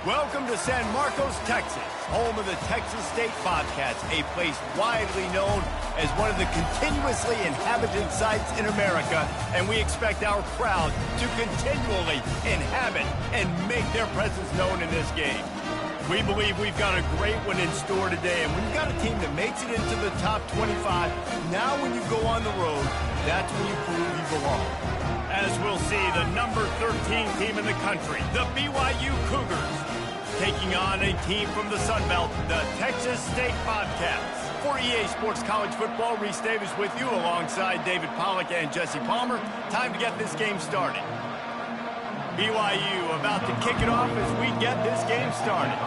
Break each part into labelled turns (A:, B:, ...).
A: Welcome to San Marcos, Texas, home of the Texas State Bobcats, a place widely known as one of the continuously inhabited sites in America, and we expect our crowd to continually inhabit and make their presence known in this game. We believe we've got a great one in store today, and when you've got a team that makes it into the top 25, now when you go on the road, that's when you prove you belong. As we'll see, the number 13 team in the country, the BYU Cougars, taking on a team from the Sun Belt, the Texas State Bobcats. For EA Sports College Football, Reese Davis with you alongside David Pollack and Jesse Palmer. Time to get this game started. BYU about to kick it off as we get this game started.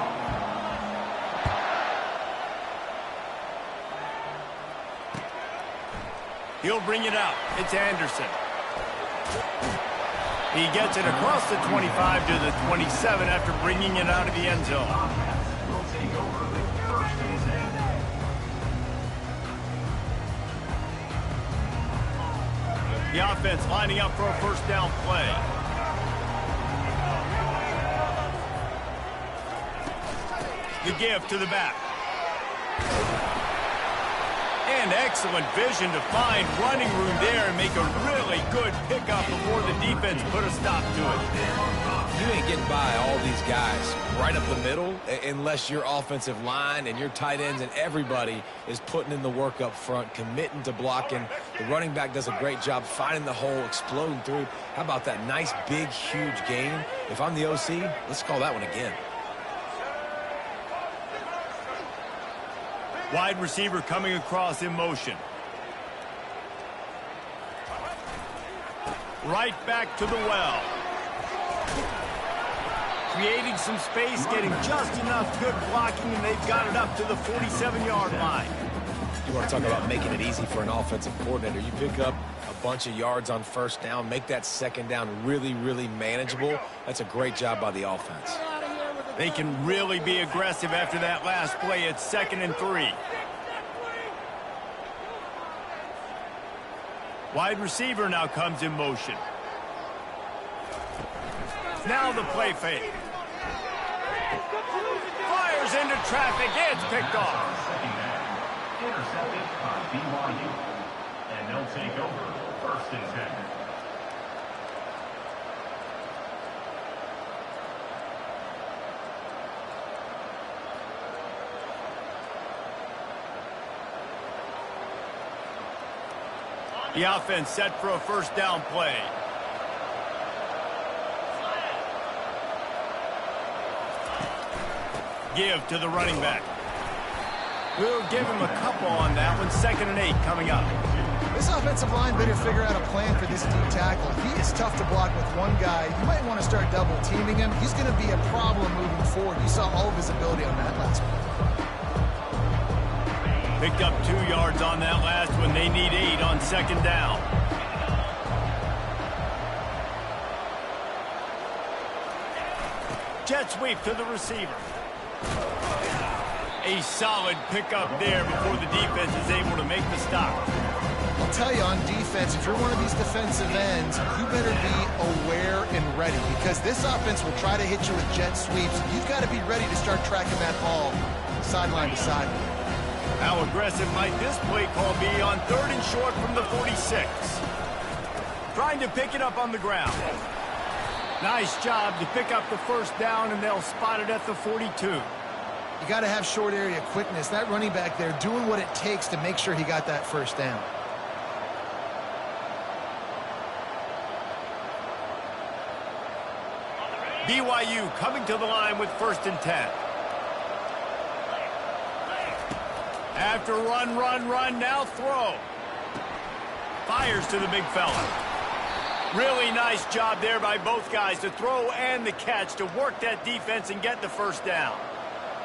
A: He'll bring it out. It's Anderson. He gets it across the 25 to the 27 after bringing it out of the end zone. The offense lining up for a first down play. The give to the back. And excellent vision to find running room there and make a really good pickup before the defense put a stop to it.
B: You ain't getting by all these guys right up the middle unless your offensive line and your tight ends and everybody is putting in the work up front, committing to blocking. The running back does a great job finding the hole, exploding through. How about that nice, big, huge gain? If I'm the OC, let's call that one again.
A: Wide receiver coming across in motion. Right back to the well. Creating some space, getting just enough good blocking, and they've got it up to the 47-yard line.
B: You want to talk about making it easy for an offensive coordinator. You pick up a bunch of yards on first down, make that second down really, really manageable. That's a great job by the offense.
A: They can really be aggressive after that last play. It's 2nd and 3. Wide receiver now comes in motion. Now the play fake. Fires into traffic. It's picked off.
C: Intercepted by BYU. And they'll take over 1st and 10.
A: The offense set for a first down play. Give to the running back. We'll give him a couple on that one. 2nd and 8 coming up.
D: This offensive line better figure out a plan for this deep tackle. He is tough to block with one guy. You might want to start double teaming him. He's going to be a problem moving forward. You saw all of his ability on that last one.
A: Picked up 2 yards on that last one. They need 8 on 2nd down. Jet sweep to the receiver. A solid pickup there before the defense is able to make the stop.
D: I'll tell you, on defense, if you're one of these defensive ends, you better be aware and ready, because this offense will try to hit you with jet sweeps. You've got to be ready to start tracking that ball sideline to sideline.
A: How aggressive might this play call be on 3rd and short from the 46? Trying to pick it up on the ground. Nice job to pick up the first down, and they'll spot it at the 42.
D: You got to have short area quickness. That running back there doing what it takes to make sure he got that first down.
A: BYU coming to the line with 1st and 10. After run, now throw. Fires to the big fella. Really nice job there by both guys to throw and the catch to work that defense and get the first down.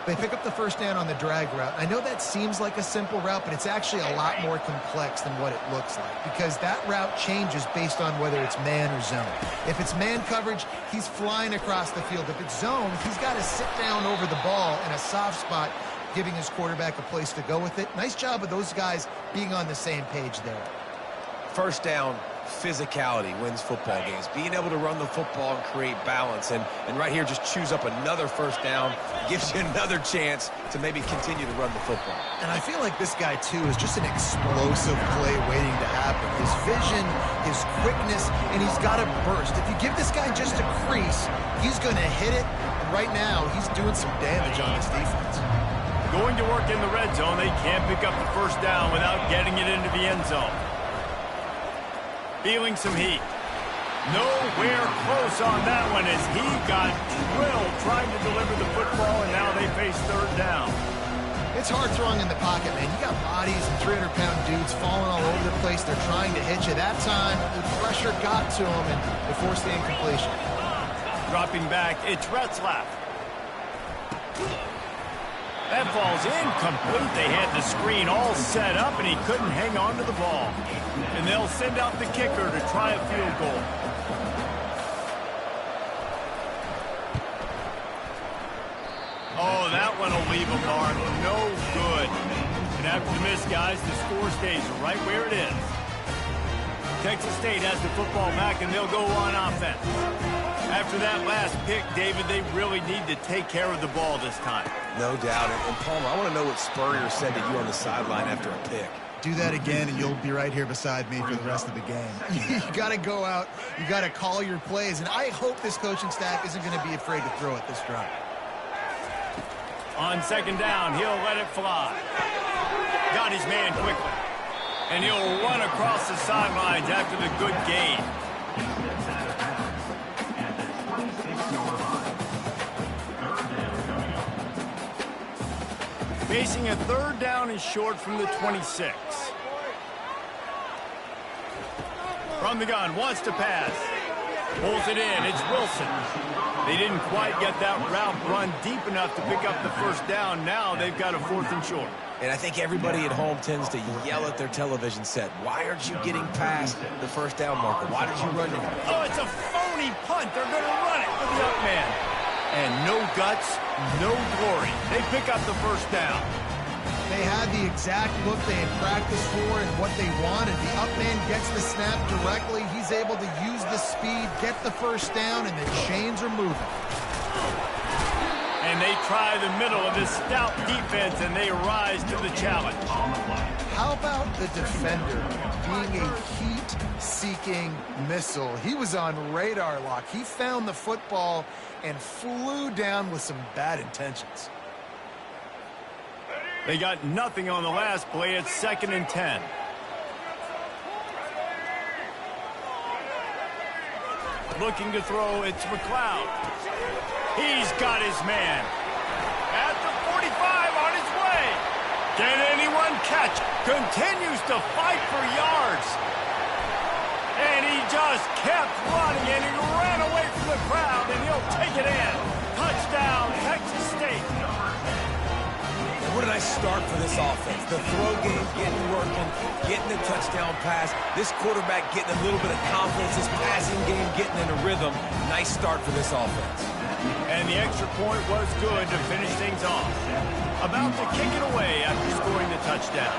D: They pick up the first down on the drag route. I know that seems like a simple route, but it's actually a lot more complex than what it looks like, because that route changes based on whether it's man or zone. If it's man coverage, he's flying across the field. If it's zone, he's got to sit down over the ball in a soft spot, giving his quarterback a place to go with it. Nice job of those guys being on the same page there.
B: First down, physicality wins football games. Being able to run the football and create balance. And right here, just choose up another first down, gives you another chance to maybe continue to run the football.
D: And I feel like this guy, too, is just an explosive play waiting to happen. His vision, his quickness, and he's got a burst. If you give this guy just a crease, he's going to hit it. And right now, he's doing some damage on this defense.
A: Going to work in the red zone, they can't pick up the first down without getting it into the end zone. Feeling some heat. Nowhere close on that one as he got drilled trying to deliver the football, and now they face third down.
D: It's hard throwing in the pocket, man. You got bodies and 300-pound dudes falling all over the place. They're trying to hit you. That time, the pressure got to him, and they forced the incompletion.
A: Dropping back, it's Retzlaff. That ball's incomplete. They had the screen all set up, and he couldn't hang on to the ball. And they'll send out the kicker to try a field goal. Oh, that one will leave a mark. No good. And after the miss, guys, the score stays right where it is. Texas State has the football back, and they'll go on offense. After that last pick, David, they really need to take care of the ball this time.
B: No doubt. And Palmer, I want to know what Spurrier said to you on the sideline after a pick.
D: Do that again, and you'll be right here beside me for the rest of the game. You got to go out. You got to call your plays. And I hope this coaching staff isn't going to be afraid to throw it this drive.
A: On second down, he'll let it fly. Got his man quickly. And he'll run across the sidelines after the good gain. Facing a third down and short from the 26. From the gun, wants to pass. Pulls it in, it's Wilson. They didn't quite get that route run deep enough to pick up the first down. Now they've got a fourth and short.
B: And I think everybody at home tends to yell at their television set. Why aren't you getting past the first down marker? Why did you run it?
A: Oh, it's a phony punt. They're going to run it with the up man. And no guts, no glory. They pick up the first down.
D: They had the exact look they had practiced for and what they wanted. The up man gets the snap directly. He's able to use the speed, get the first down, and the chains are moving.
A: And they try the middle of this stout defense, and they rise to the challenge.
D: How about the defender being a heat-seeking missile? He was on radar lock. He found the football and flew down with some bad intentions.
A: They got nothing on the last play. It's 2nd and 10. Looking to throw, it's McLeod. He's got his man. At the 45, on his way. Can anyone catch? Continues to fight for yards. And he just kept running, and he ran away from the crowd, and he'll take it in. Touchdown, Texas State.
B: What a nice start for this offense. The throw game getting working, getting the touchdown pass. This quarterback getting a little bit of confidence. This passing game getting in a rhythm. Nice start for this offense.
A: And the extra point was good to finish things off. About to kick it away after scoring the touchdown.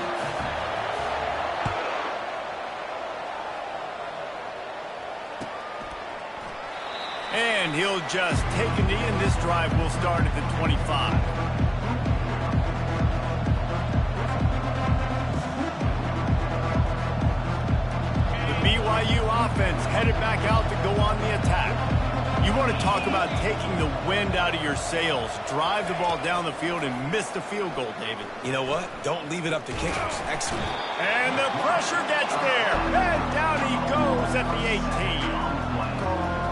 A: And he'll just take a knee, and this drive will start at the 25. BYU offense headed back out to go on the attack. You want to talk about taking the wind out of your sails. Drive the ball down the field and miss the field goal, David.
B: You know what? Don't leave it up to kickers. Excellent.
A: And the pressure gets there. And down he goes at the 18.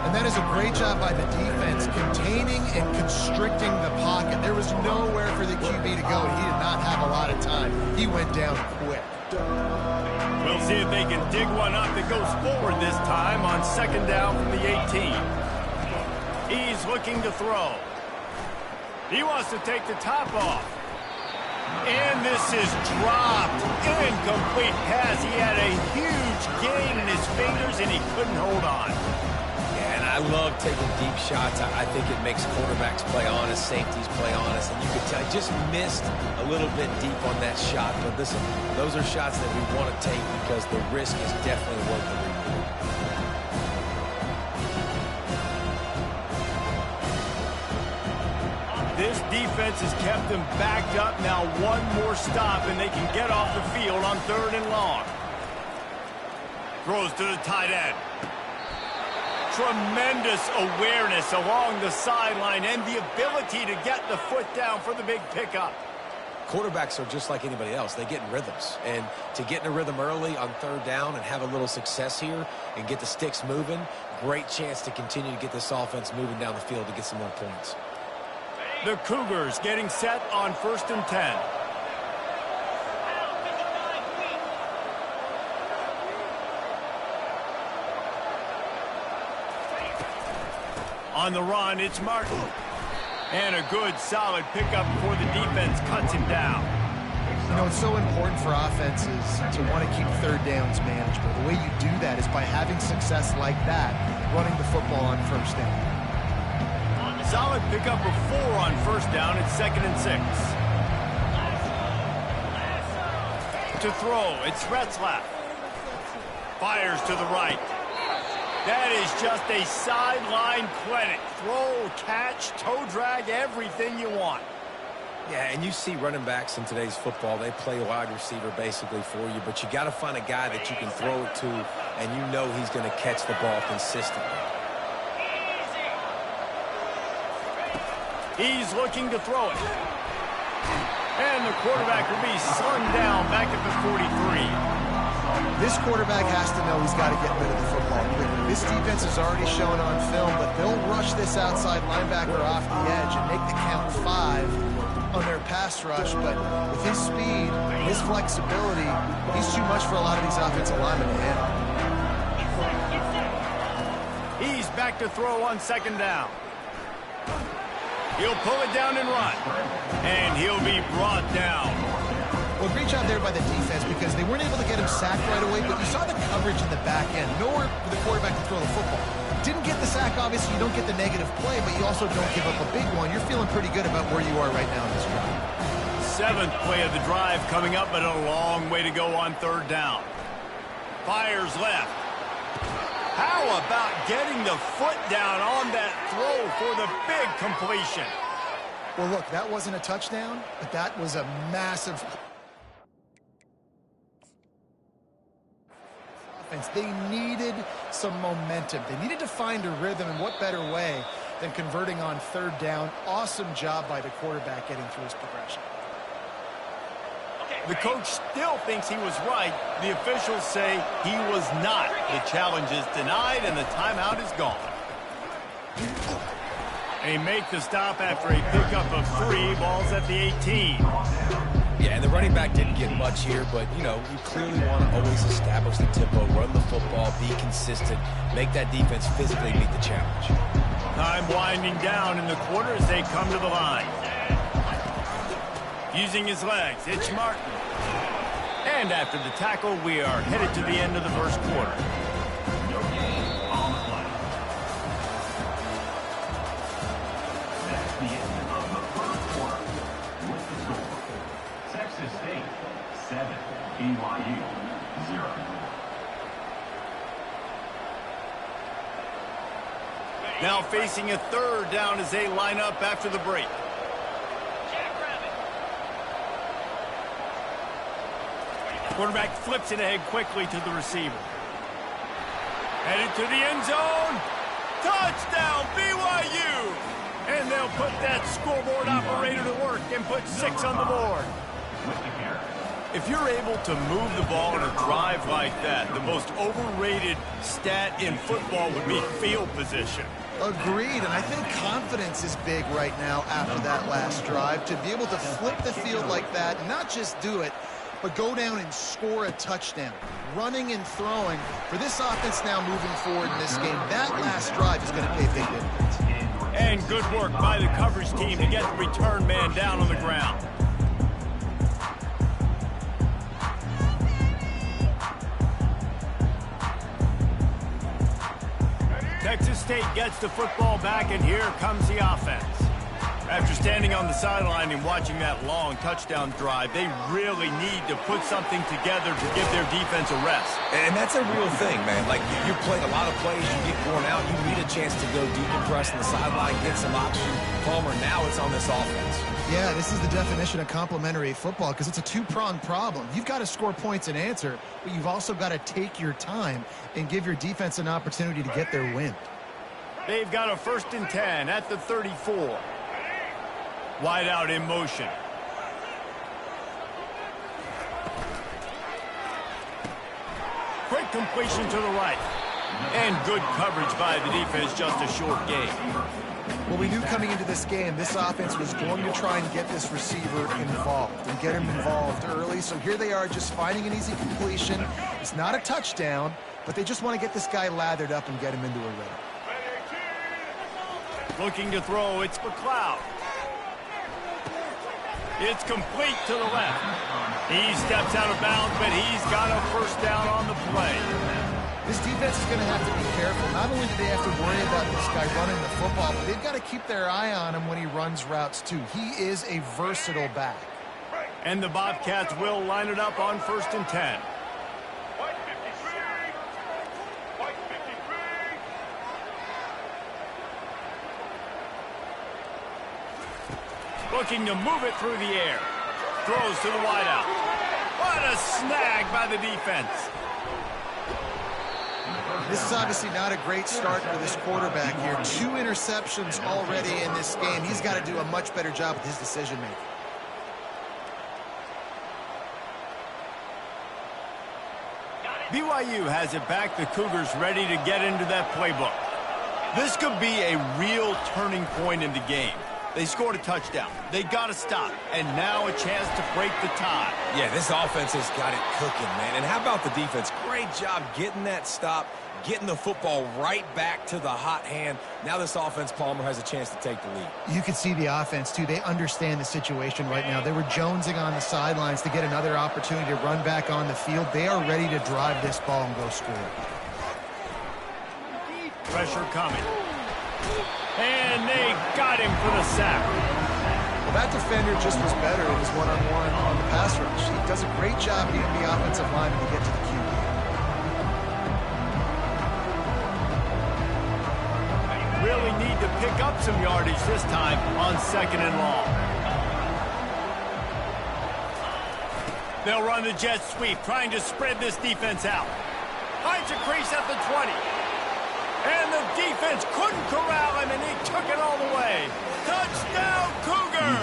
D: And that is a great job by the defense, containing and constricting the pocket. There was nowhere for the QB to go, and he did not have a lot of time. He went down quick.
A: We'll see if they can dig one up that goes forward this time on second down from the 18. He's looking to throw. He wants to take the top off. And this is dropped. Incomplete pass. He had a huge gain in his fingers, and he couldn't hold on.
B: And I love taking deep shots. I think it makes quarterbacks play honest, safeties play honest. And you could tell, just missed a little bit deep on that shot. But listen, those are shots that we want to take because the risk is definitely worth the reward.
A: This defense has kept them backed up. Now one more stop, and they can get off the field on 3rd and long. Throws to the tight end. Tremendous awareness along the sideline and the ability to get the foot down for the big pickup.
B: Quarterbacks are just like anybody else. They get in rhythms. And to get in a rhythm early on 3rd down and have a little success here and get the sticks moving, great chance to continue to get this offense moving down the field to get some more points.
A: The Cougars getting set on 1st and 10. On the run, it's Martin. And a good, solid pickup before the defense cuts him down.
D: You know, it's so important for offenses to want to keep 3rd downs manageable. The way you do that is by having success like that, running the football on 1st down.
A: Solid pickup of 4 on 1st down. It's 2nd and 6. To throw, it's Retzlaff. Fires to the right. That is just a sideline clinic. Throw, catch, toe drag, everything you want.
B: Yeah, and you see running backs in today's football, they play wide receiver basically for you, but you got to find a guy that you can throw it to, and you know he's going to catch the ball consistently.
A: He's looking to throw it. And the quarterback will be slung down back at the 43.
D: This quarterback has to know he's got to get rid of the football quickly. This defense is already shown on film, but they'll rush this outside linebacker off the edge and make the count 5 on their pass rush. But with his speed, his flexibility, he's too much for a lot of these offensive linemen to handle.
A: He's back to throw on 2nd down. He'll pull it down and run. And he'll be brought down.
D: Well, great job there by the defense because they weren't able to get him sacked right away, but you saw the coverage in the back end. Nowhere for the quarterback to throw the football. Didn't get the sack, obviously. You don't get the negative play, but you also don't give up a big one. You're feeling pretty good about where you are right now in this drive.
A: 7th play of the drive coming up, but a long way to go on 3rd down. Fires left. How about getting the foot down on that throw for the big completion?
D: Well, look, that wasn't a touchdown, but that was a massive offense. They needed some momentum. They needed to find a rhythm, and what better way than converting on 3rd down. Awesome job by the quarterback getting through his progression.
A: The coach still thinks he was right. The officials say he was not. The challenge is denied, and the timeout is gone. They make the stop after a pickup of 3. Ball's at the 18.
B: Yeah, and the running back didn't get much here, but, you know, you clearly want to always establish the tempo, run the football, be consistent, make that defense physically meet the challenge.
A: Time winding down in the quarter as they come to the line. Using his legs, it's Martin. And after the tackle, we are headed to the end of the 1st quarter.
C: No gain on the play. That's the end of the 1st quarter. With the score, Texas State 7, BYU 0.
A: Now facing a 3rd down as they line up after the break. Quarterback flips it ahead quickly to the receiver. Headed to the end zone. Touchdown, BYU! And they'll put that scoreboard operator to work and put 6 on the board. If you're able to move the ball in a drive like that, the most overrated stat in football would be field position.
D: Agreed, and I think confidence is big right now after that last drive. To be able to flip the field like that, not just do it, but go down and score a touchdown. Running and throwing. For this offense now moving forward in this game, that last drive is going to pay big dividends.
A: And good work by the coverage team to get the return man down on the ground. Texas State gets the football back, and here comes the offense. After standing on the sideline and watching that long touchdown drive, they really need to put something together to give their defense a rest.
B: And that's a real thing, man. Like, you're playing a lot of plays, you get worn out, you need a chance to go decompress on the sideline, get some oxygen. Palmer, now it's on this offense.
D: Yeah, this is the definition of complementary football because it's a two-pronged problem. You've got to score points and answer, but you've also got to take your time and give your defense an opportunity to get their wind.
A: They've got a 1st and 10 at the 34. Wide out in motion. Quick completion to the right. And good coverage by the defense, just a short gain.
D: Well, we knew coming into this game, this offense was going to try and get this receiver involved and get him involved early. So here they are just finding an easy completion. It's not a touchdown, but they just want to get this guy lathered up and get him into a rhythm.
A: Looking to throw, it's McLeod. It's complete to the left. He steps out of bounds, but he's got a 1st down on the play.
D: This defense is going to have to be careful. Not only do they have to worry about this guy running the football, but they've got to keep their eye on him when he runs routes, too. He is a versatile back.
A: And the Bobcats will line it up on 1st and 10. Looking to move it through the air. Throws to the wideout. What a snag by the defense.
D: This is obviously not a great start for this quarterback here. 2 interceptions already in this game. He's got to do a much better job with his decision-making.
A: BYU has it back. The Cougars ready to get into that playbook. This could be a real turning point in the game. They scored a touchdown. They got to stop. And now a chance to break the tie.
B: Yeah, this offense has got it cooking, man. And how about the defense? Great job getting that stop, getting the football right back to the hot hand. Now this offense, Palmer, has a chance to take the lead.
D: You can see the offense, too. They understand the situation right now. They were jonesing on the sidelines to get another opportunity to run back on the field. They are ready to drive this ball and go score.
A: Pressure coming. And they got him for the sack.
D: Well, that defender just was better in his one-on-one on the pass rush. He does a great job getting the offensive lineman to get to the QB.
A: Really need to pick up some yardage this time on 2nd and long. They'll run the jet sweep, trying to spread this defense out. Finds a crease at the 20. And the defense couldn't corral him, and he took it all the way. Touchdown, Cougar!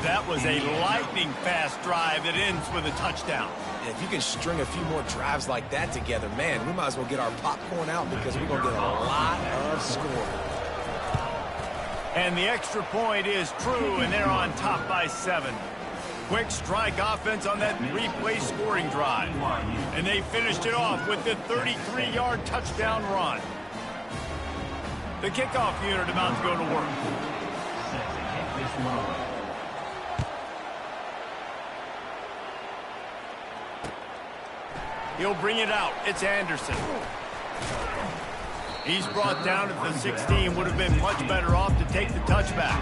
A: That was a lightning-fast drive that ends with a touchdown.
B: Yeah, if you can string a few more drives like that together, man, we might as well get our popcorn out because we're going to get a lot of scoring.
A: And the extra point is true, and they're on top by 7. Quick strike offense on that replay scoring drive. And they finished it off with the 33-yard touchdown run. The kickoff unit about to go to work. He'll bring it out. It's Anderson. He's brought down at the 16. Would have been much better off to take the touchback.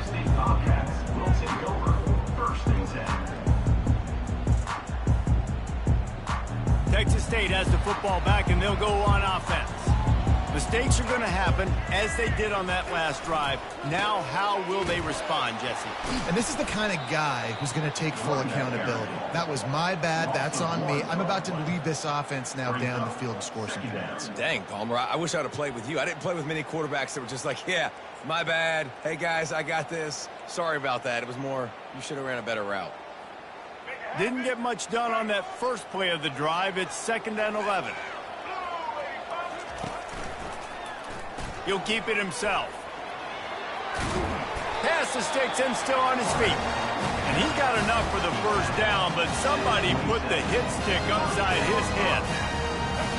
A: Texas State has the football back, and they'll go on offense. Mistakes are going to happen, as they did on that last drive. Now, how will they respond, Jesse?
D: And this is the kind of guy who's going to take full accountability. That was my bad. That's on me. I'm about to lead this offense now down the field and score some points.
B: Dang, Palmer, I wish I'd have played with you. I didn't play with many quarterbacks that were just like, yeah, my bad. Hey, guys, I got this. Sorry about that. It was more, you should have ran a better route.
A: Didn't get much done on that first play of the drive. It's 2nd and 11. He'll keep it himself. Pass the sticks and still on his feet. And he got enough for the 1st down, but somebody put the hit stick upside his head.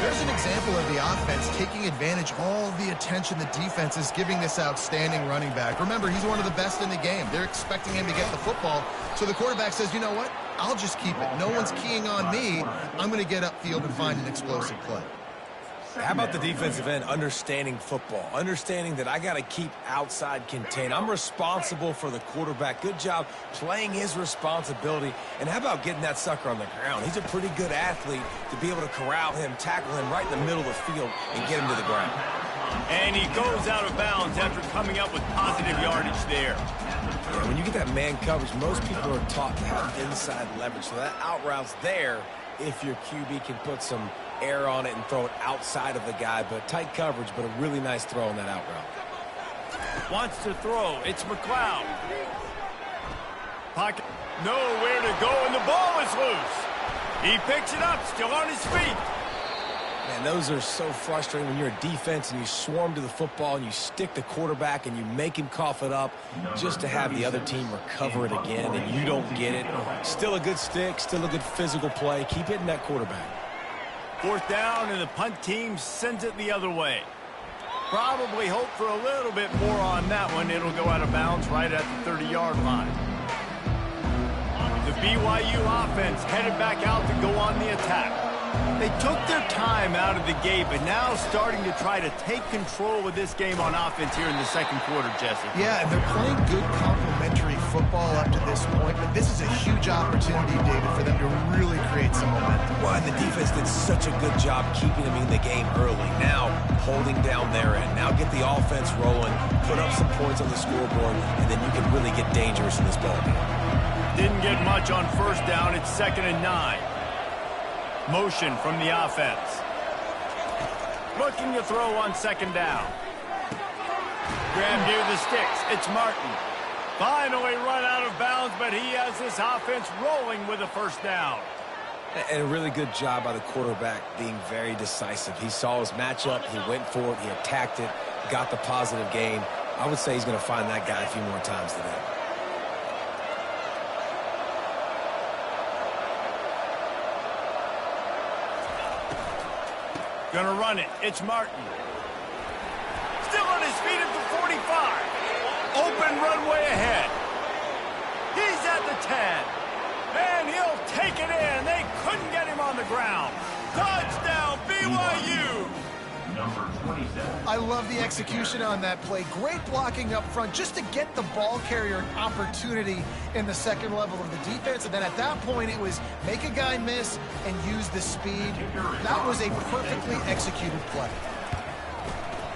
D: There's an example of the offense taking advantage of all the attention the defense is giving this outstanding running back. Remember, he's one of the best in the game. They're expecting him to get the football. So the quarterback says, you know what? I'll just keep it. No one's keying on me. I'm going to get upfield and find an explosive play.
B: How about the defensive end understanding football, understanding that I got to keep outside contain. I'm responsible for the quarterback. Good job playing his responsibility. And how about getting that sucker on the ground? He's a pretty good athlete to be able to corral him, tackle him right in the middle of the field, and get him to the ground.
A: And he goes out of bounds after coming up with positive yardage there.
B: Yeah, when you get that man coverage, most people are taught to have inside leverage. So that out route's there if your QB can put some air on it and throw it outside of the guy. But tight coverage, but a really nice throw on that out route.
A: Wants to throw. It's McLeod. Pocket. Nowhere to go, and the ball is loose. He picks it up, still on his feet.
B: Man, those are so frustrating when you're a defense and you swarm to the football and you stick the quarterback and you make him cough it up just to have the other team recover it again and you don't get it. Still a good stick, still a good physical play. Keep hitting that quarterback.
A: Fourth down, and the punt team sends it the other way. Probably hope for a little bit more on that one. It'll go out of bounds right at the 30-yard line. The BYU offense headed back out to go on the attack. They took their time out of the gate, but now starting to try to take control of this game on offense here in the second quarter, Jesse.
D: Yeah, and they're playing good complementary football up to this point, but this is a huge opportunity, David, for them to really create some momentum.
B: Well, and the defense did such a good job keeping them in the game early. Now, holding down their end. Now get the offense rolling, put up some points on the scoreboard, and then you can really get dangerous in this ball game.
A: Didn't get much on first down. It's 2nd and 9. Motion from the offense. Looking to throw on 2nd down. Grab near the sticks. It's Martin. Finally run out of bounds, but he has this offense rolling with a first down.
B: And a really good job by the quarterback being very decisive. He saw his matchup. He went for it. He attacked it. Got the positive gain. I would say he's going to find that guy a few more times today.
A: Gonna run it. It's Martin. Still on his feet at the 45. Open runway ahead. He's at the 10. And he'll take it in. They couldn't get him on the ground. Touchdown, BYU.
C: Number 27.
D: I love the execution on that play. Great blocking up front just to get the ball carrier an opportunity in the second level of the defense. And then at that point, it was make a guy miss and use the speed. That was a perfectly executed play.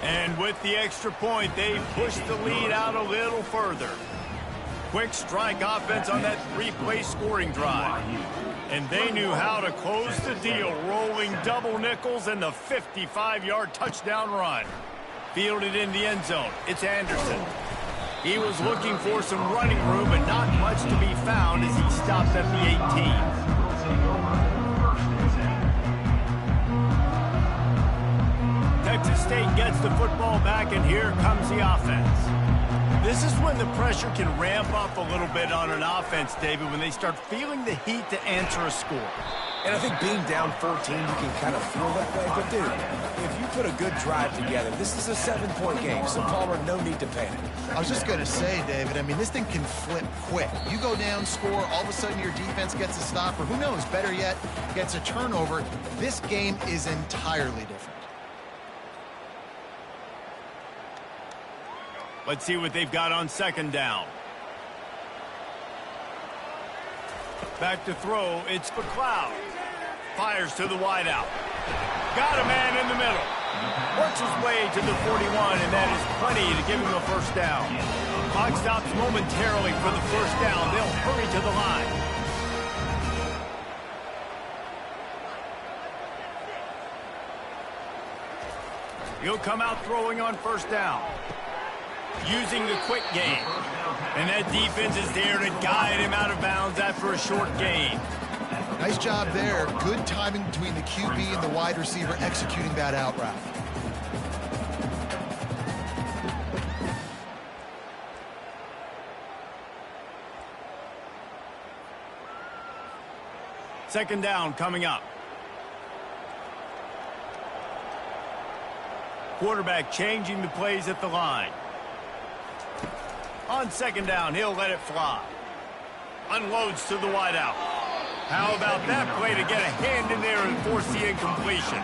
A: And with the extra point, they pushed the lead out a little further. Quick strike offense on that 3-play scoring drive. And they knew how to close the deal, rolling double nickels and the 55-yard touchdown run. Fielded in the end zone. It's Anderson. He was looking for some running room, but not much to be found as he stopped at the 18. Texas State gets the football back, and here comes the offense. This is when the pressure can ramp up a little bit on an offense, David, when they start feeling the heat to answer a score.
B: And I think being down 14, you can kind of feel that way. But, dude, if you put a good drive together, this is a 7-point game, so, Palmer, no need to panic.
D: I was just going to say, David, I mean, this thing can flip quick. You go down, score, all of a sudden your defense gets a stop, or who knows, better yet, gets a turnover. This game is entirely different.
A: Let's see what they've got on 2nd down. Back to throw. It's McLeod. Fires to the wideout. Got a man in the middle. Works his way to the 41, and that is plenty to give him a first down. Clock stops momentarily for the first down. They'll hurry to the line. He'll come out throwing on first down. Using the quick game. And that defense is there to guide him out of bounds after a short gain.
D: Nice job there. Good timing between the QB and the wide receiver executing that out route.
A: Second down coming up. Quarterback changing the plays at the line. On 2nd down, he'll let it fly. Unloads to the wideout. How about that play to get a hand in there and force the incompletion?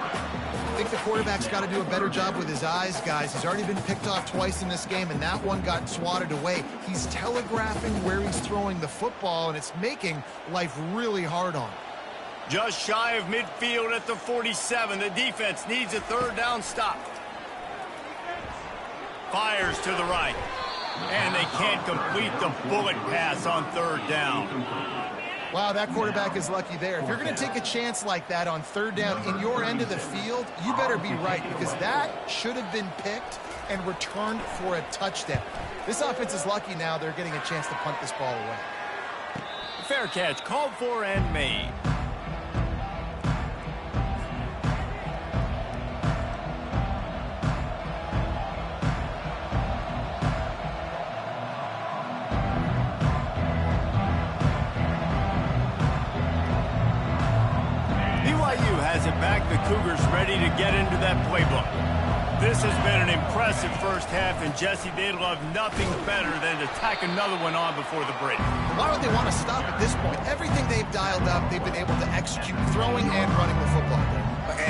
D: think the quarterback's got to do a better job with his eyes, guys. He's already been picked off twice in this game, and that one got swatted away. He's telegraphing where he's throwing the football, and it's making life really hard on him.
A: Just shy of midfield at the 47. The defense needs a third down stop. Fires to the right. And they can't complete the bullet pass on third down.
D: Wow, that quarterback is lucky there. If you're going to take a chance like that on third down in your end of the field, you better be right, because that should have been picked and returned for a touchdown. This offense is lucky now they're getting a chance to punt this ball away.
A: Fair catch called for and made. BYU has it back. The Cougars ready to get into that playbook. This has been an impressive first half, and Jesse, they'd love nothing better than to tack another one on before the break.
D: Why would they want to stop at this point? Everything they've dialed up, they've been able to execute throwing and running the football.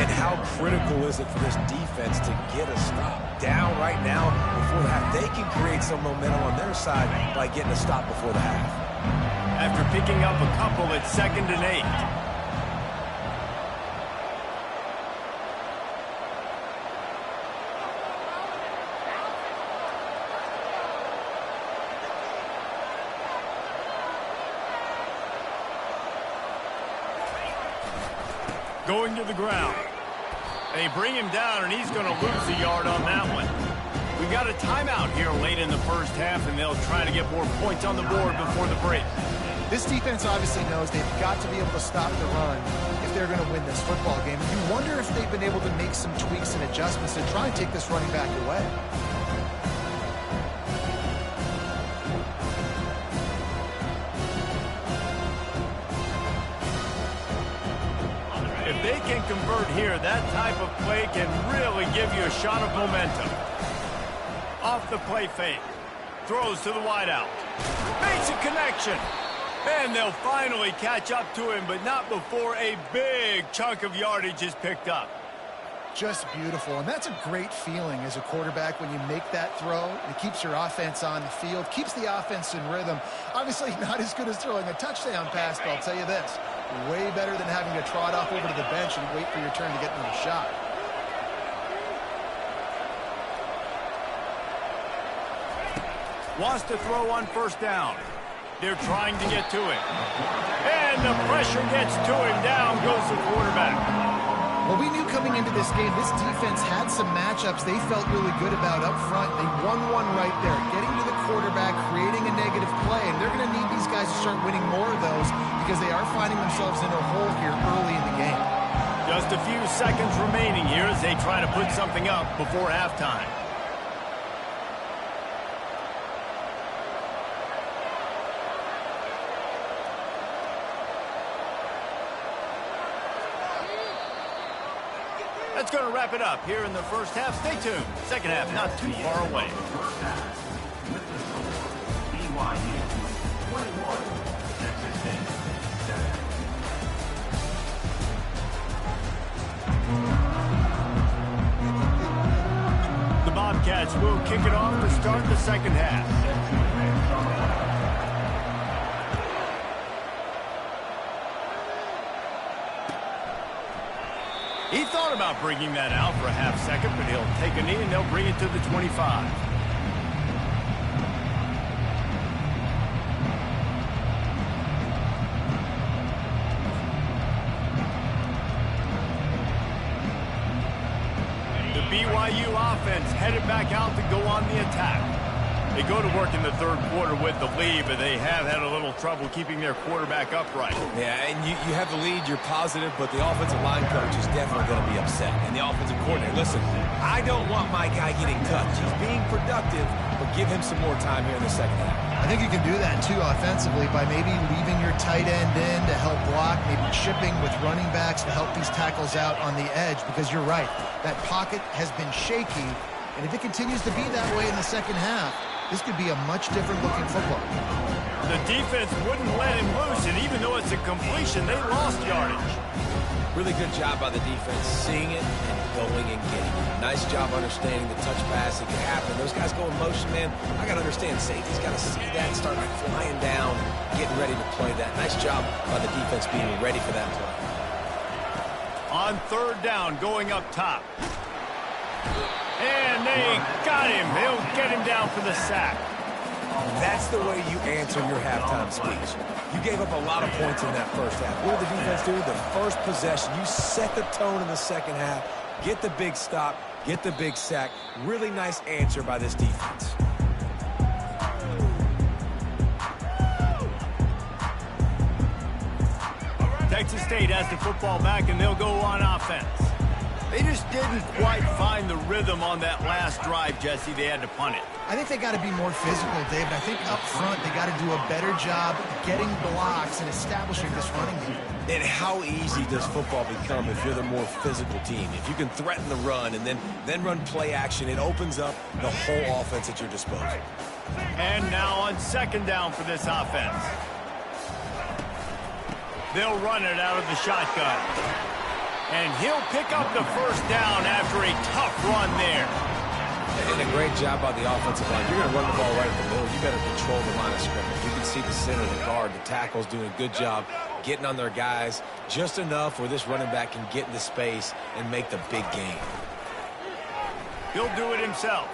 B: And how critical is it for this defense to get a stop down right now before the half? They can create some momentum on their side by getting a stop before the half.
A: After picking up a couple at 2nd and 8. Going to the ground. They bring him down, and he's going to lose a yard on that one. We got a timeout here late in the first half, and they'll try to get more points on the board before the break.
D: This defense obviously knows they've got to be able to stop the run if they're going to win this football game. You wonder if they've been able to make some tweaks and adjustments to try and take this running back away.
A: If they can convert here, that type of play can really give you a shot of momentum. Off the play fake. Throws to the wideout. Makes a connection. And they'll finally catch up to him, but not before a big chunk of yardage is picked up.
D: Just beautiful, and that's a great feeling as a quarterback when you make that throw. It keeps your offense on the field, keeps the offense in rhythm. Obviously not as good as throwing a touchdown pass, but I'll tell you this, way better than having to trot off over to the bench and wait for your turn to get another shot.
A: Wants to throw on first down. They're trying to get to him. And the pressure gets to him. Down goes the quarterback.
D: Well, we knew coming into this game, this defense had some matchups they felt really good about up front. They won one right there, getting to the quarterback, creating a negative play, and they're going to need these guys to start winning more of those because they are finding themselves in a hole here early in the game.
A: Just a few seconds remaining here as they try to put something up before halftime. That's going to wrap it up here in the first half. Stay tuned. Second half not too far away.
C: BYU 21, Texas State 7.
A: The Bobcats will kick it off to start the second half. He thought about bringing that out for a half second, but he'll take a knee and they'll bring it to the 25. The BYU offense headed back out to go on the attack. They go to work in the third quarter with the lead, but they have had a little trouble keeping their quarterback upright.
B: Yeah, and you have the lead, you're positive, but the offensive line coach is definitely going to be upset. And the offensive coordinator, listen, I don't want my guy getting touched. He's being productive, but give him some more time here in the second half.
D: I think you can do that, too, offensively by maybe leaving your tight end in to help block, maybe chipping with running backs to help these tackles out on the edge, because you're right, that pocket has been shaky, and if it continues to be that way in the second half, this could be a much different looking football.
A: The defense wouldn't let him loose, and even though it's a completion, they lost yardage.
B: Really good job by the defense, seeing it and going and getting it. Nice job understanding the touch pass that can happen. Those guys go in motion, man. I got to understand, safety's got to see that and start flying down, getting ready to play that. Nice job by the defense being ready for that play.
A: On third down, going up top. And they got him. They'll get him down for the sack.
B: That's the way you answer your halftime speech. You gave up a lot of points in that first half. What did the defense do? The first possession, you set the tone in the second half, get the big stop, get the big sack. Really nice answer by this defense.
A: Texas State has the football back, and they'll go on offense. They just didn't quite find the rhythm on that last drive, Jesse. They had to punt it.
D: I think they got to be more physical, David. I think up front they got to do a better job getting blocks and establishing this running game.
B: And how easy does football become if you're the more physical team? If you can threaten the run and then run play action, it opens up the whole offense at your disposal.
A: And now on second down for this offense. They'll run it out of the shotgun. And he'll pick up the first down after a tough run there.
B: And a great job by the offensive line. You're going to run the ball right in the middle. You better control the line of scrimmage. You can see the center, the guard, the tackle's doing a good job getting on their guys just enough where this running back can get into space and make the big game.
A: He'll do it himself.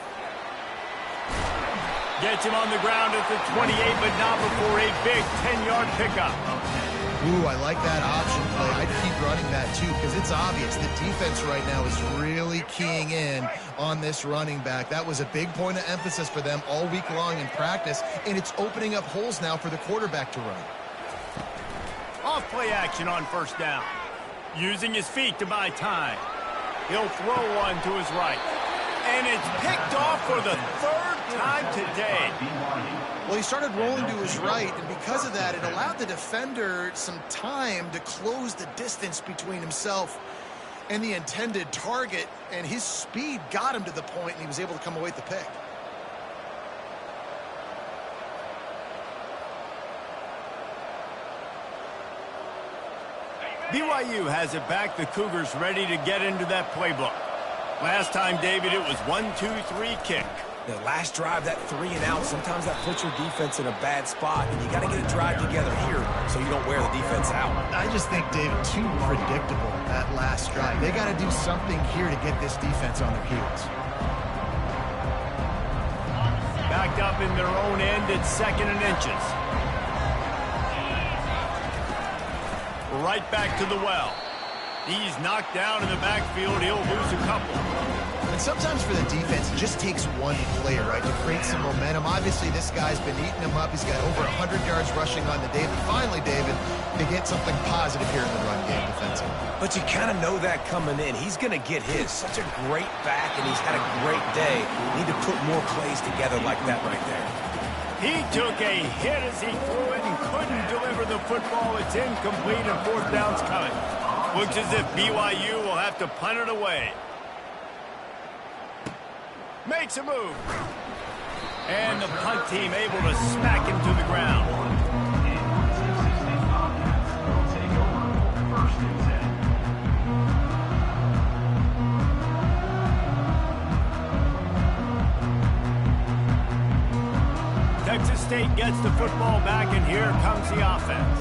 A: Gets him on the ground at the 28, but not before a big 10-yard pickup.
D: Ooh, I like that option play. I'd keep running that too because it's obvious the defense right now is really keying in on this running back. That was a big point of emphasis for them all week long in practice, and it's opening up holes now for the quarterback to run.
A: Off play action on first down. Using his feet to buy time. He'll throw one to his right. And it's picked off for the third time today.
D: Well, he started rolling to his right, and because of that, it allowed the defender some time to close the distance between himself and the intended target, and his speed got him to the point, and he was able to come away with the pick.
A: BYU has it back. The Cougars ready to get into that playbook. Last time, David, it was 1-2-3 kick.
B: The last drive, that 3 and out, sometimes that puts your defense in a bad spot, and you got to get a drive together here so you don't wear the defense out.
D: I just think, David, too predictable that last drive. They got to do something here to get this defense on their heels.
A: Backed up in their own end at 2nd and inches. Right back to the well. He's knocked down in the backfield. He'll lose a couple.
D: And sometimes for the defense, it just takes one player, right, to create some momentum. Obviously, this guy's been eating him up. He's got over 100 yards rushing on the day. But finally, David, they get something positive here in the run game defensively.
B: But you kind of know that coming in. He's going to get his. Such a great back, and he's had a great day. Need to put more plays together like that right there.
A: He took a hit as he threw it and couldn't deliver the football. It's incomplete and fourth down's coming. Looks as if BYU will have to punt it away. Makes a move. And the punt team able to smack him to the ground. Texas State gets the football back, and here comes the offense.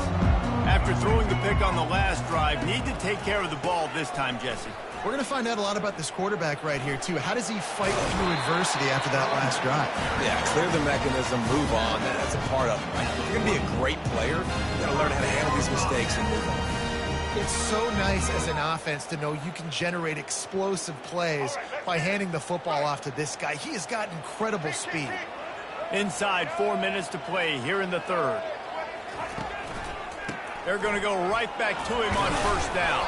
A: After throwing the pick on the last drive, need to take care of the ball this time, Jesse.
D: We're going to find out a lot about this quarterback right here, too. How does he fight through adversity after that last drive?
B: Yeah, clear the mechanism, move on. That's a part of it, right? If you're going to be a great player, you got to learn how to handle these mistakes and move on.
D: It's so nice as an offense to know you can generate explosive plays by handing the football off to this guy. He has got incredible speed.
A: Inside 4 minutes to play here in the third. They're going to go right back to him on first down.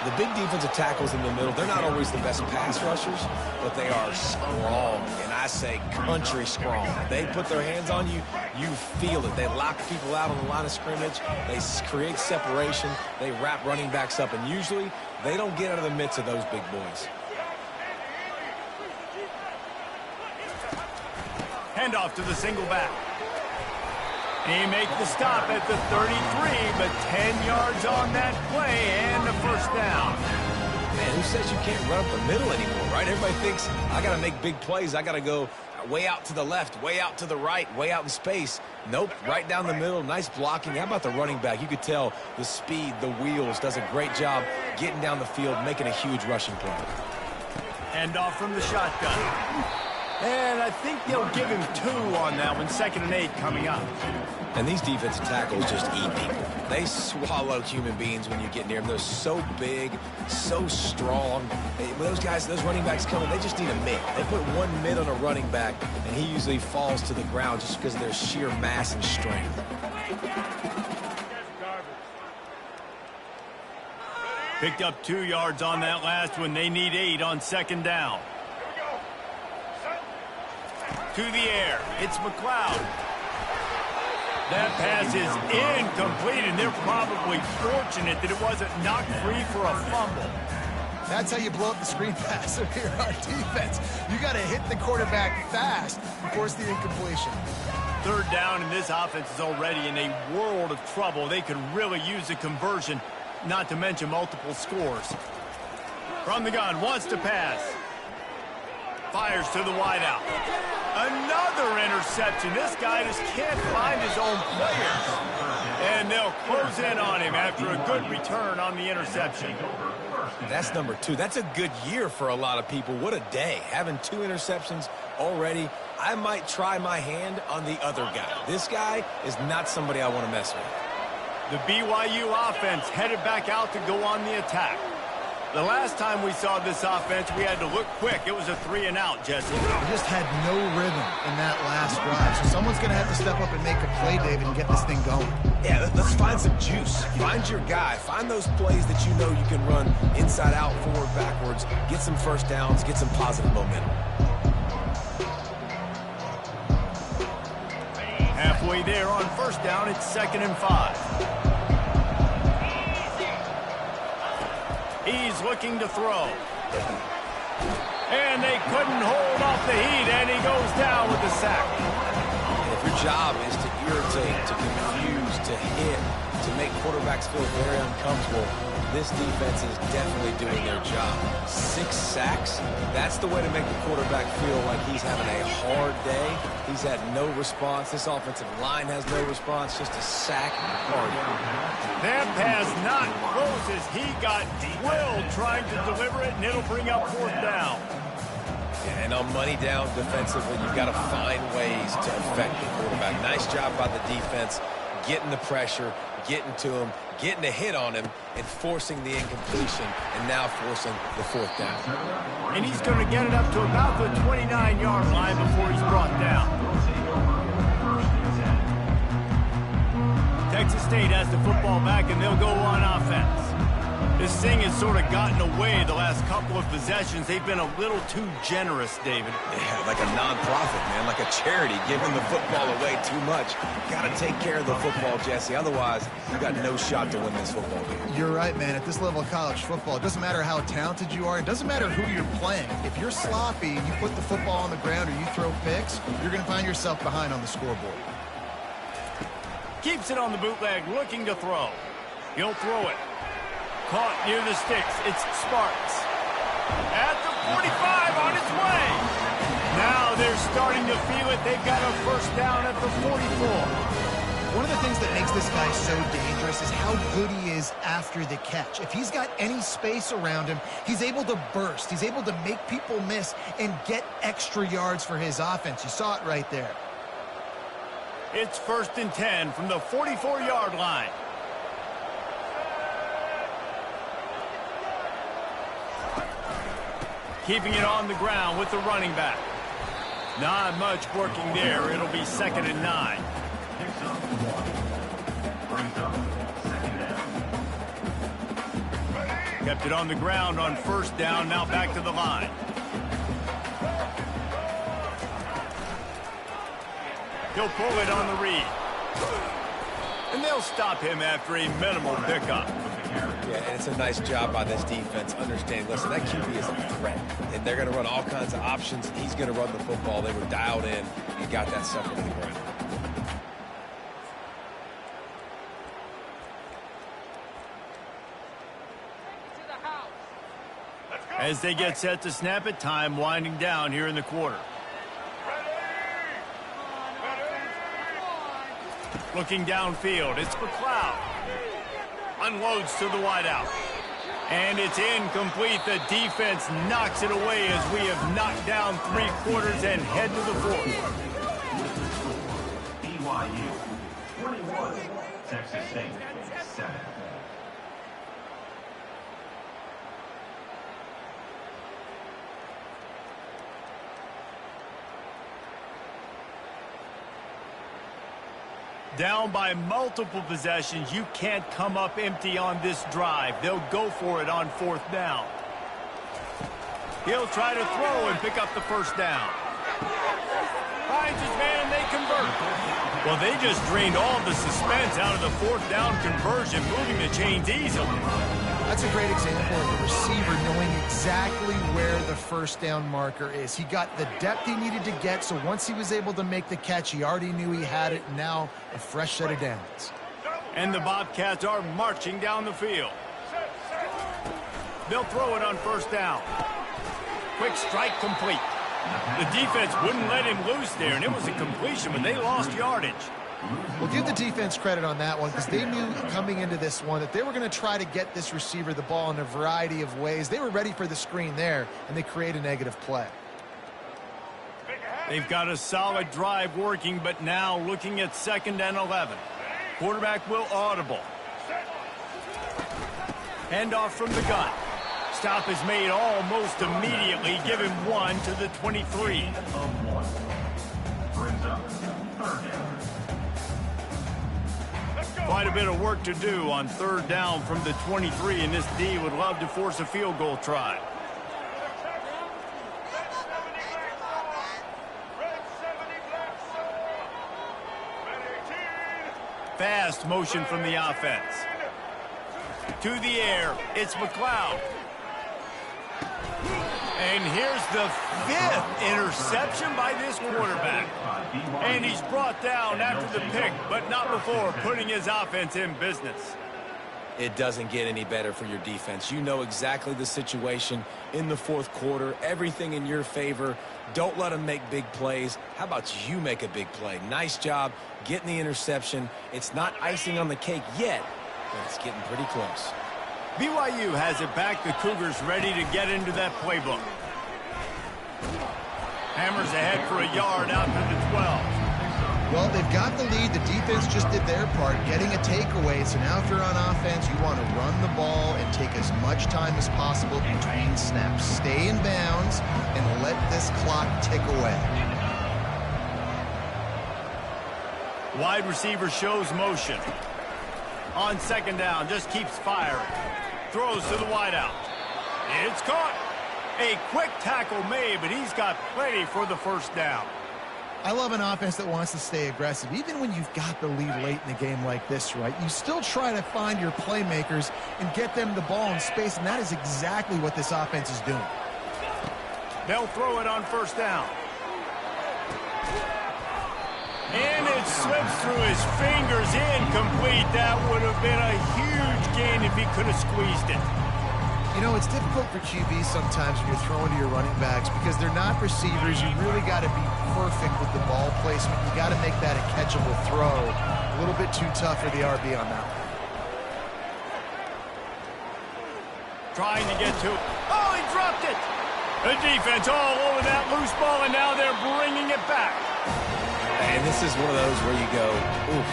B: The big defensive tackles in the middle, they're not always the best pass rushers, but they are strong, and I say country strong. They put their hands on you, you feel it. They lock people out on the line of scrimmage. They create separation. They wrap running backs up, and usually they don't get out of the midst of those big boys.
A: Handoff to the single back. He makes the stop at the 33, but 10 yards on that play and a first down.
B: Man, who says you can't run up the middle anymore, right? Everybody thinks, I got to make big plays. I got to go way out to the left, way out to the right, way out in space. Nope, right down the middle. Nice blocking. How about the running back? You could tell the speed, the wheels, does a great job getting down the field, making a huge rushing play.
A: Hand off from the shotgun. And I think they'll give him 2 on that one. 2nd and 8 coming up.
B: And these defensive tackles just eat people. They swallow human beings when you get near them. They're so big, so strong. When those guys, those running backs coming, they just need a mid. They put one mid on a running back, and he usually falls to the ground just because of their sheer mass and strength.
A: Picked up 2 yards on that last one. They need 8 on 2nd down. To the air. It's McLeod. That pass is incomplete, and they're probably fortunate that it wasn't knocked free for a fumble.
D: That's how you blow up the screen pass here on defense. You got to hit the quarterback fast and force the incompletion.
A: 3rd down, and this offense is already in a world of trouble. They could really use a conversion, not to mention multiple scores. From the gun, wants to pass. Fires to the wideout. Another interception. This guy just can't find his own players. And they'll close in on him after a good return on the interception.
B: That's number 2. That's a good year for a lot of people. What a day. Having 2 interceptions already. I might try my hand on the other guy. This guy is not somebody I want to mess with.
A: The BYU offense headed back out to go on the attack. The last time we saw this offense, we had to look quick. It was a 3-and-out, Jesse.
D: We just had no rhythm in that last drive. So someone's going to have to step up and make a play, David, and get this thing going.
B: Yeah, let's find some juice. Find your guy. Find those plays that you know you can run inside out, forward, backwards. Get some first downs. Get some positive momentum.
A: Halfway there on 1st down, it's 2nd and 5. He's looking to throw. And they couldn't hold off the heat, and he goes down with the sack.
B: And if your job is to irritate, to confuse, to hit, to make quarterbacks feel very uncomfortable, this defense is definitely doing their job. 6 sacks, that's the way to make the quarterback feel like he's having a hard day. He's had no response. This offensive line has no response, just a sack party.
A: That pass not close as he got drilled trying to deliver it, and it'll bring up 4th down.
B: Yeah, and on money down defensively, you've got to find ways to affect the quarterback. Nice job by the defense, getting the pressure, getting to him, getting a hit on him, and forcing the incompletion, and now forcing the 4th down.
A: And he's going to get it up to about the 29-yard line before he's brought down. Texas State has the football back, and they'll go on offense. This thing has sort of gotten away the last couple of possessions. They've been a little too generous, David.
B: Yeah, like a nonprofit, man, like a charity, giving the football away too much. Got to take care of the football, Jesse. Otherwise, you got no shot to win this football game.
D: You're right, man. At this level of college football, it doesn't matter how talented you are. It doesn't matter who you're playing. If you're sloppy and you put the football on the ground or you throw picks, you're going to find yourself behind on the scoreboard.
A: Keeps it on the bootleg, looking to throw. He'll throw it. Caught near the sticks. It's Sparks. At the 45 on its way. Now they're starting to feel it. They've got a 1st down at the 44.
D: One of the things that makes this guy so dangerous is how good he is after the catch. If he's got any space around him, he's able to burst. He's able to make people miss and get extra yards for his offense. You saw it right there.
A: It's 1st and 10 from the 44-yard line. Keeping it on the ground with the running back. Not much working there. It'll be 2nd and 9. Kept it on the ground on 1st down. Now back to the line. He'll pull it on the read. And they'll stop him after a minimal pickup.
B: Yeah, and it's a nice job by this defense. Understand, listen, that QB is a threat. And they're going to run all kinds of options. He's going to run the football. They were dialed in and got that sucker to the ground.
A: As they get set to snap it, time winding down here in the quarter. Looking downfield, it's McLeod. Unloads to the wideout. And it's incomplete. The defense knocks it away as we have knocked down 3 quarters and head to the 4th.
C: BYU 21, Texas State 7.
A: Down by multiple possessions, you can't come up empty on this drive. They'll go for it on 4th down. He'll try to throw and pick up the 1st down. Finds his man and they convert. Well, they just drained all the suspense out of the 4th down conversion, moving the chains easily.
D: That's a great example of a receiver knowing exactly where the 1st down marker is. He got the depth he needed to get, so once he was able to make the catch, he already knew he had it. Now a fresh set of downs.
A: And the Bobcats are marching down the field. They'll throw it on 1st down. Quick strike complete. The defense wouldn't let him loose there, and it was a completion, but they lost yardage.
D: We'll give the defense credit on that one because they knew coming into this one that they were going to try to get this receiver the ball in a variety of ways. They were ready for the screen there, and they create a negative play.
A: They've got a solid drive working, but now looking at 2nd and 11. Quarterback will audible. Handoff from the gun. Stop is made almost immediately. Give him 1 to the 23.
C: Brings up 3rd down.
A: Quite a bit of work to do on 3rd down from the 23, and this D would love to force a field goal try. Fast motion from the offense. To the air, it's McLeod. And here's the 5th interception by this quarterback. And he's brought down after the pick, but not before putting his offense in business.
B: It doesn't get any better for your defense. You know exactly the situation in the 4th quarter. Everything in your favor. Don't let them make big plays. How about you make a big play? Nice job getting the interception. It's not icing on the cake yet, but it's getting pretty close.
A: BYU has it back. The Cougars ready to get into that playbook. Hammers ahead for a yard out to the 12.
D: Well, they've got the lead. The defense just did their part, getting a takeaway. So now if you're on offense, you want to run the ball and take as much time as possible between snaps. Stay in bounds and let this clock tick away.
A: Wide receiver shows motion. On 2nd down, just keeps firing. Throws to the wideout. It's caught. A quick tackle made, but he's got plenty for the 1st down.
D: I love an offense that wants to stay aggressive. Even when you've got the lead late in the game like this, right, you still try to find your playmakers and get them the ball in space, and that is exactly what this offense is doing.
A: They'll throw it on 1st down. And it slips through his fingers, incomplete. That would have been a huge gain if he could have squeezed it.
D: You know, it's difficult for QBs sometimes when you're throwing to your running backs because they're not receivers. You really got to be perfect with the ball placement. You got to make that a catchable throw. A little bit too tough for the RB on that one.
A: Trying to get to it. Oh, he dropped it. The defense all over that loose ball, and now they're bringing it back.
B: And this is one of those where you go, oof,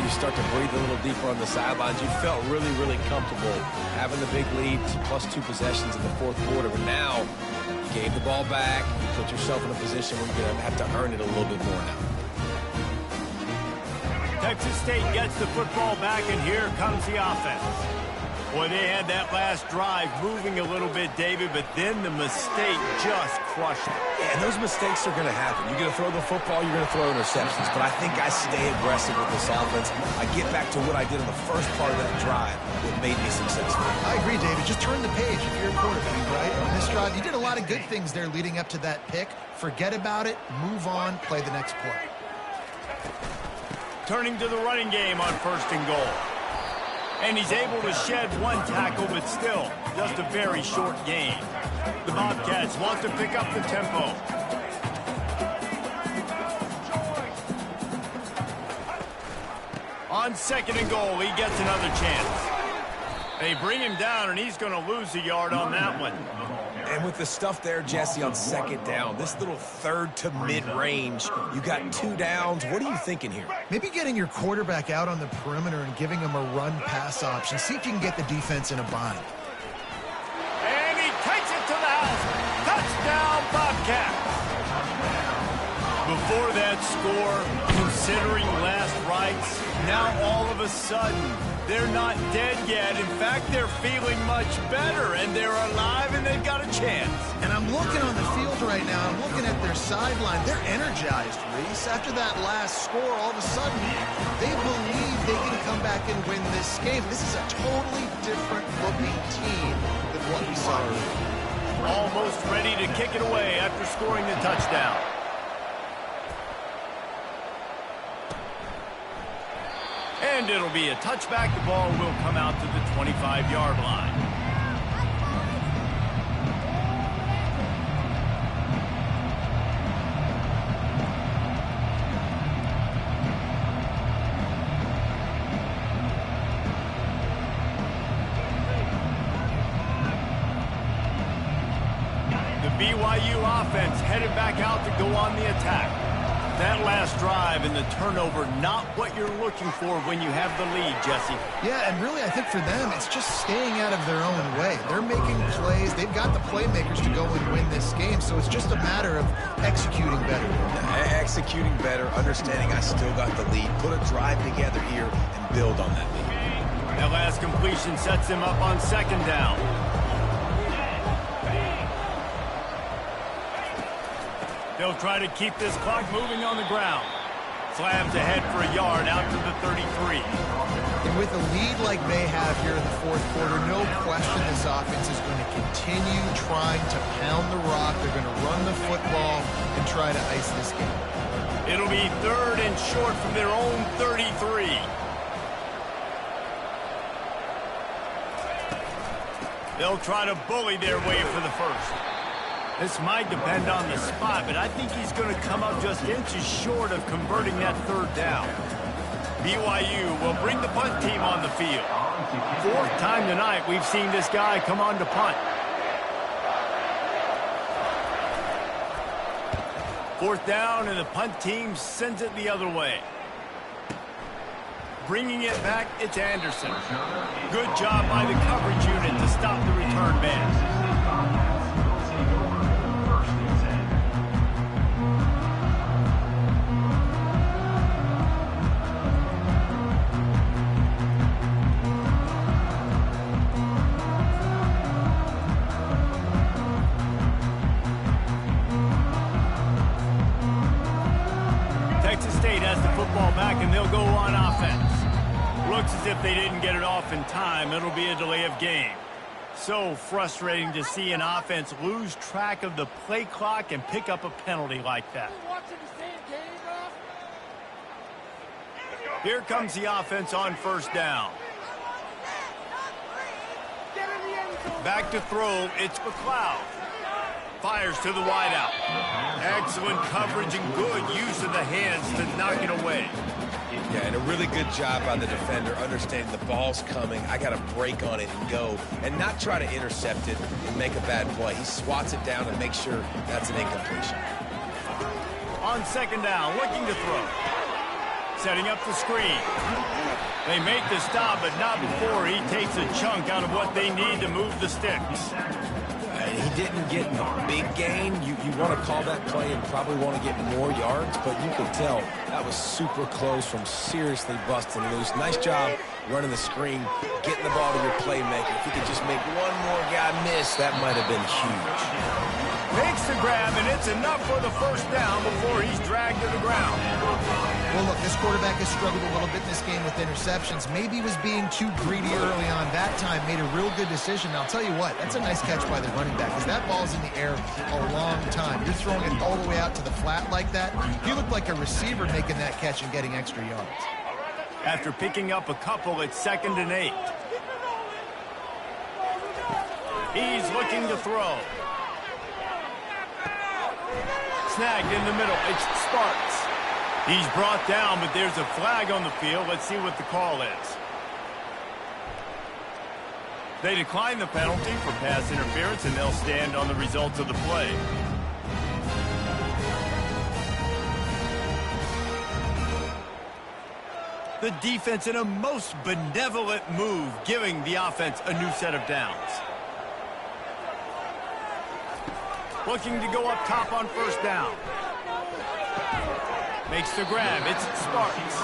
B: you start to breathe a little deeper on the sidelines. You felt really, really comfortable having the big lead, +2 possessions in the 4th quarter. But now you gave the ball back. You put yourself in a position where you're going to have to earn it a little bit more now.
A: Texas State gets the football back, and here comes the offense. Boy, they had that last drive moving a little bit, David, but then the mistake just crushed it.
B: Yeah, and those mistakes are going to happen. You're going to throw the football, you're going to throw interceptions. But I think I stay aggressive with this offense. I get back to what I did in the first part of that drive that made me successful.
D: I agree, David. Just turn the page if you're a quarterback, right? On this drive, you did a lot of good things there leading up to that pick. Forget about it, move on, play the next play.
A: Turning to the running game on 1st and goal. And he's able to shed 1 tackle, but still just a very short gain. The Bobcats want to pick up the tempo. On 2nd and goal, he gets another chance. They bring him down, and he's going to lose a yard on that one.
B: And with the stuff there, Jesse, on 2nd down, this little 3rd to mid-range, you got 2 downs. What are you thinking here?
D: Maybe getting your quarterback out on the perimeter and giving him a run-pass option. See if you can get the defense in a bind.
A: And he takes it to the house. Touchdown, Bobcats. Before that score, considering last rites, now all of a sudden, they're not dead yet. In fact, they're feeling much better, and they're alive, and they've got a chance.
D: And I'm looking on the field right now. I'm looking at their sideline. They're energized, Reese. After that last score, all of a sudden, they believe they can come back and win this game. This is a totally different-looking team than what we saw earlier.
A: Almost ready to kick it away after scoring the touchdown. And it'll be a touchback. The ball will come out to the 25-yard line. The BYU offense headed back out to go on the attack. That last drive and the turnover, not what you're looking for when you have the lead, Jesse.
D: Yeah, and really, I think for them, it's just staying out of their own way. They're making plays. They've got the playmakers to go and win this game, so it's just a matter of executing better.
B: Executing better, understanding I still got the lead, put a drive together here, and build on that lead.
A: That last completion sets him up on 2nd down. They'll try to keep this clock moving on the ground. Slams ahead for a yard out to the 33.
D: And with a lead like they have here in the 4th quarter, no question this offense is going to continue trying to pound the rock. They're going to run the football and try to ice this game.
A: It'll be 3rd and short from their own 33. They'll try to bully their way for the first. This might depend on the spot, but I think he's going to come up just inches short of converting that 3rd down. BYU will bring the punt team on the field. 4th time tonight we've seen this guy come on to punt. 4th down, and the punt team sends it the other way. Bringing it back, it's Anderson. Good job by the coverage unit to stop the return man. Back, and they'll go on offense. Looks as if they didn't get it off in time. It'll be a delay of game. So frustrating to see an offense lose track of the play clock and pick up a penalty like that. Here comes the offense on 1st down. Back to throw, it's McLeod. Fires to the wideout. Excellent coverage and good use of the hands to knock it away.
B: Yeah, and a really good job by the defender, understanding the ball's coming. I got to break on it and go, and not try to intercept it and make a bad play. He swats it down and makes sure that's an incompletion.
A: On 2nd down, looking to throw. Setting up the screen. They make the stop, but not before he takes a chunk out of what they need to move the sticks.
B: He didn't get a big gain. You want to call that play and probably want to get more yards, but you could tell that was super close from seriously busting loose. Nice job running the screen, getting the ball to your playmaker. If he could just make one more guy miss, that might have been huge.
A: Makes the grab, and it's enough for the 1st down before he's dragged to the ground.
D: Well, look, this quarterback has struggled a little bit in this game with interceptions. Maybe he was being too greedy early on. That time made a real good decision. And I'll tell you what, that's a nice catch by the running back, because that ball's in the air a long time. You're throwing it all the way out to the flat like that. You look like a receiver making that catch and getting extra yards.
A: After picking up a couple, it's 2nd and 8. He's looking to throw. snagged in the middle. It's Sparks. He's brought down, but there's a flag on the field. Let's see what the call is. They decline the penalty for pass interference, and they'll stand on the results of the play. The defense in a most benevolent move, giving the offense a new set of downs. Looking to go up top on first down. Makes the grab. It's Sparks.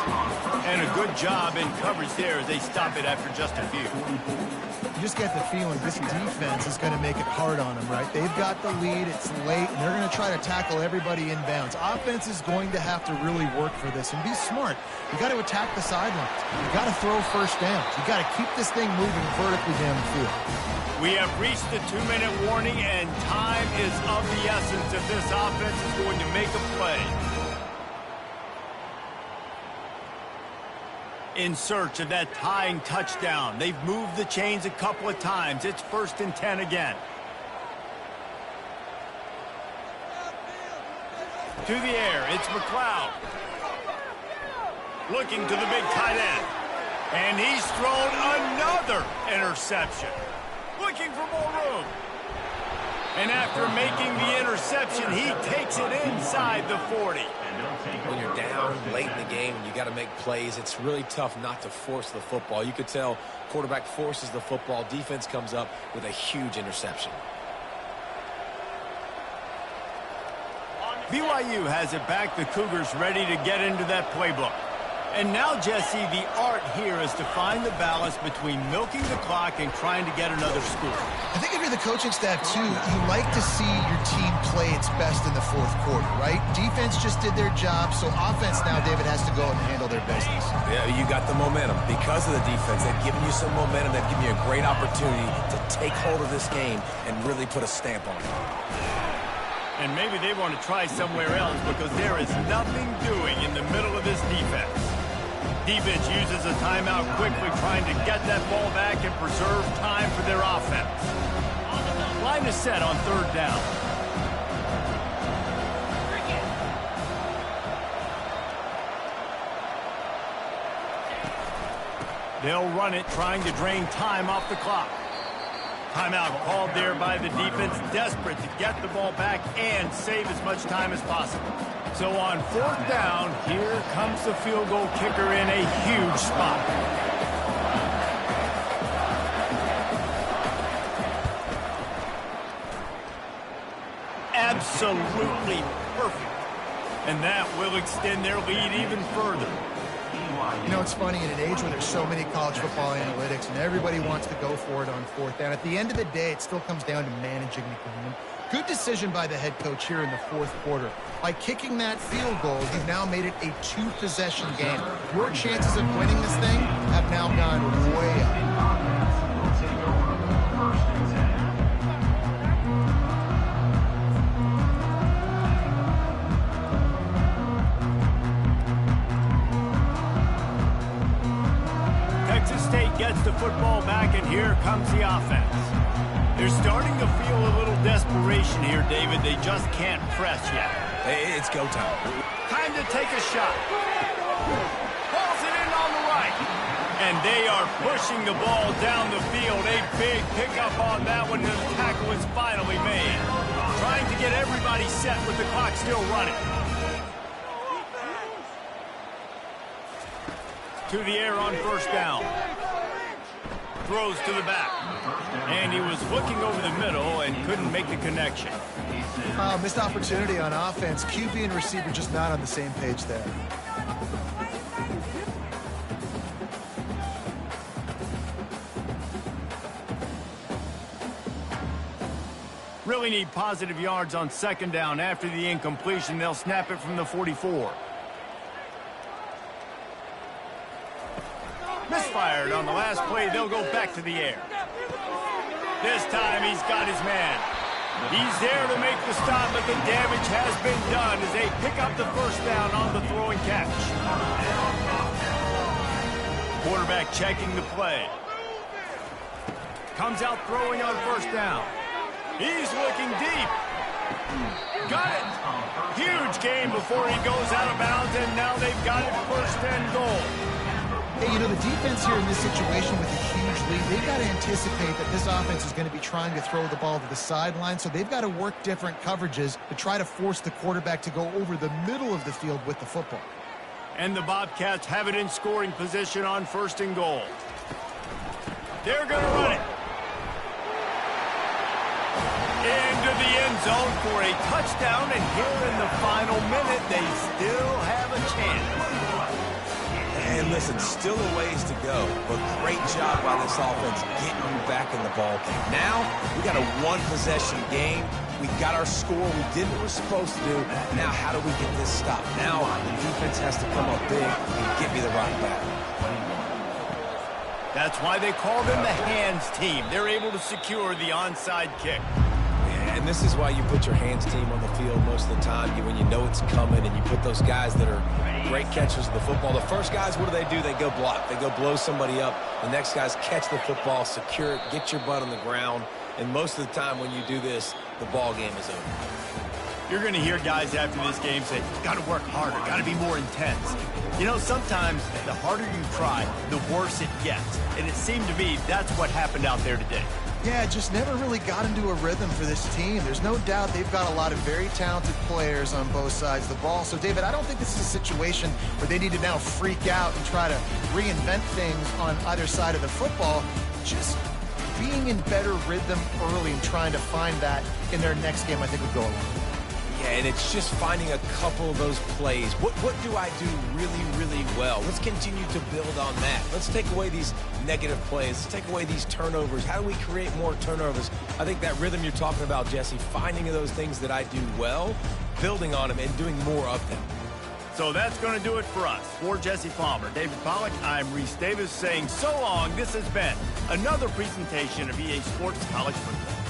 A: And a good job in coverage there as they stop it after just a few.
D: You just get the feeling this defense is going to make it hard on them, right? They've got the lead. It's late, and they're going to try to tackle everybody inbounds. Offense is going to have to really work for this and be smart. You got to attack the sidelines. You got to throw first downs. You got to keep this thing moving vertically down the field.
A: We have reached the 2-minute warning, and time is of the essence if this offense is going to make a play. In search of that tying touchdown. They've moved the chains a couple of times. It's 1st and 10 again. To the air, it's McLeod. Looking to the big tight end. And he's thrown another interception. Looking for more room. And after making the interception, he takes it inside the 40.
B: When you're down late in the game and you got to make plays, it's really tough not to force the football. You could tell quarterback forces the football. Defense comes up with a huge interception.
A: BYU has it back. The Cougars ready to get into that playbook. And now, Jesse, the art here is to find the balance between milking the clock and trying to get another score.
D: I think if you're the coaching staff, too, you like to see your team play its best in the fourth quarter, right? Defense just did their job, so offense now, David, has to go and handle their business.
B: Yeah, you got the momentum. Because of the defense, they've given you some momentum. They've given you a great opportunity to take hold of this game and really put a stamp on it.
A: And maybe they want to try somewhere else because there is nothing doing in the middle of this defense. Defense uses a timeout quickly, trying to get that ball back and preserve time for their offense. Line is set on 3rd down. They'll run it, trying to drain time off the clock. Timeout called there by the defense, desperate to get the ball back and save as much time as possible. So on 4th down, here comes the field goal kicker in a huge spot. Absolutely perfect. And that will extend their lead even further.
D: You know, it's funny, in an age where there's so many college football analytics and everybody wants to go for it on 4th down, at the end of the day, it still comes down to managing the game. Good decision by the head coach here in the 4th quarter. By kicking that field goal, you've now made it a 2-possession game. Your chances of winning this thing have now gone way up.
A: Gets the football back, and here comes the offense. They're starting to feel a little desperation here, David. They just can't press yet.
B: It's go time.
A: Time to take a shot. Pulls it in on the right. And they are pushing the ball down the field. A big pickup on that one, and the tackle is finally made. Trying to get everybody set with the clock still running. To the air on 1st down. Throws to the back. And he was looking over the middle and couldn't make the connection.
D: Missed opportunity on offense. QB and receiver just not on the same page there.
A: Really need positive yards on 2nd down. After the incompletion, they'll snap it from the 44. Misfired on the last play. They'll go back to the air. This time he's got his man. He's there to make the stop, but the damage has been done as they pick up the 1st down on the throw and catch. Quarterback checking the play. Comes out throwing on 1st down. He's looking deep. Got it. Huge game before he goes out of bounds, and now they've got it first and goal.
D: Hey, you know, the defense here in this situation with a huge lead, they've got to anticipate that this offense is going to be trying to throw the ball to the sideline, so they've got to work different coverages to try to force the quarterback to go over the middle of the field with the football.
A: And the Bobcats have it in scoring position on first and goal. They're going to run it. Into the end zone for a touchdown, and here in the final minute, they still have a chance.
B: And listen, still a ways to go, but great job by this offense getting you back in the ball game. Now, we got a one-possession game. We got our score. We did what we're supposed to do. Now, how do we get this stopped? Now, the defense has to come up big and get me the rock back.
A: That's why they call them the hands team. They're able to secure the onside kick.
B: And this is why you put your hands team on the field most of the time when you know it's coming, and you put those guys that are great catchers of the football. The first guys, what do? They go block. They go blow somebody up. The next guys catch the football, secure it, get your butt on the ground. And most of the time when you do this, the ball game is over.
A: You're going to hear guys after this game say, got to work harder, got to be more intense. You know, sometimes the harder you try, the worse it gets. And it seemed to me that's what happened out there today.
D: Yeah, just never really got into a rhythm for this team. There's no doubt they've got a lot of very talented players on both sides of the ball. So, David, I don't think this is a situation where they need to now freak out and try to reinvent things on either side of the football. Just being in better rhythm early and trying to find that in their next game, I think, would go a long way.
B: Yeah, and it's just finding a couple of those plays. What do I do really, really well? Let's continue to build on that. Let's take away these negative plays. Let's take away these turnovers. How do we create more turnovers? I think that rhythm you're talking about, Jesse, finding those things that I do well, building on them, and doing more of them.
A: So that's going to do it for us. For Jesse Palmer, David Pollack, I'm Reese Davis saying so long. This has been another presentation of EA Sports College Football.